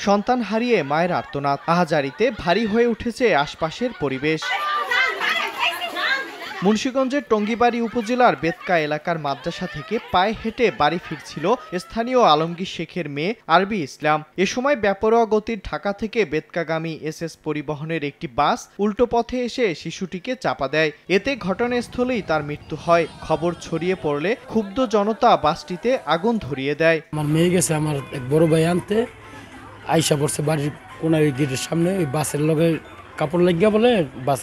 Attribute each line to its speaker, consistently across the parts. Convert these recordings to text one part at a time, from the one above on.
Speaker 1: সন্তান হারিয়ে মায়ের আর্তনাদ, আহাজারিতে ভারী হয়ে উঠেছে আশপাশের পরিবেশ। মুন্সিগঞ্জের টঙ্গীবাড়ি উপজেলার বেতকা এলাকার মাদ্রাসা থেকে পায়ে হেঁটে বাড়ি ফিরছিল স্থানীয় আলমগীর শেখের মেয়ে আরবি ইসলাম। এ সময় বেপরোয়া গতির ঢাকা থেকে বেতকাগামী এসএস পরিবহনের একটি বাস উল্টো পথে এসে শিশুটিকে চাপা দেয়। এতে ঘটনাস্থলেই তার মৃত্যু হয়। খবর ছড়িয়ে পড়লে ক্ষুব্ধ জনতা বাসটিতে আগুন ধরিয়ে দেয়।
Speaker 2: আমার মেয়ে গেছে আমার এক বড় ভাই আনতে, আইসা পড়ছে বাড়ির কোনার গেটের সামনে, ওই বাসের লগে কাপড় লাগিয়া বলে বাস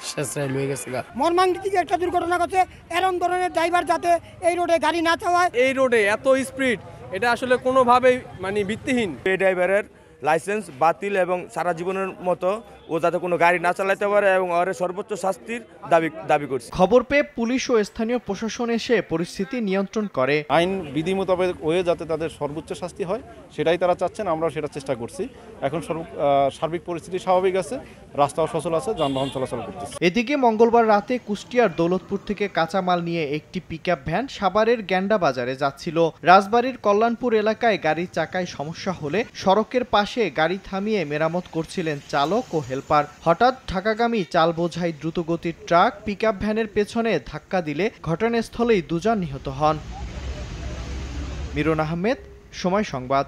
Speaker 2: শেষরায় লয়ে গেছে।
Speaker 3: মর্মান্তিক একটা দুর্ঘটনা ঘটছে। এরকম ধরনের ড্রাইভার যাতে এই রোডে গাড়ি না চালায়।
Speaker 4: এই রোডে এত স্পিড, এটা আসলে কোনোভাবেই ভিত্তিহীন।
Speaker 5: এই ড্রাইভারের লাইসেন্স বাতিল এবং সারা জীবনের মতো ও যাতে কোনো গাড়ি না চালাতে পারে এবং ওর সর্বোচ্চ শাস্তির দাবি করছে।
Speaker 1: খবর পেয়ে পুলিশ ও স্থানীয় প্রশাসন এসে পরিস্থিতি নিয়ন্ত্রণ করে।
Speaker 6: আইন বিধি মোতাবেক হয়ে যাতে তাদের সর্বোচ্চ শাস্তি হয় সেটাই তারা চাচ্ছেন, আমরাও সেটা চেষ্টা করছি। এখন সার্বিক পরিস্থিতি স্বাভাবিক আছে, রাস্তাও সচল আছে, যানবাহন চলাচল করতেছে।
Speaker 1: এদিকে মঙ্গলবার রাতে কুষ্টিয়ার দৌলতপুর থেকে কাঁচামাল নিয়ে একটি পিকআপ ভ্যান সাভারের গ্যান্ডা বাজারে যাচ্ছিল। রাজবাড়ীর কল্যাণপুর এলাকায় গাড়ির চাকায় সমস্যা হলে সড়কের পাশে গাড়ি থামিয়ে মেরামত করছিলেন চালক ও হেলপার। হঠাৎ ঢাকাগামী চাল বোঝাই দ্রুতগতির ট্রাক পিকআপ ভ্যানের পেছনে ধাক্কা দিলে ঘটনাস্থলেই দুজন নিহত হন। মিরন আহমেদ, সময় সংবাদ।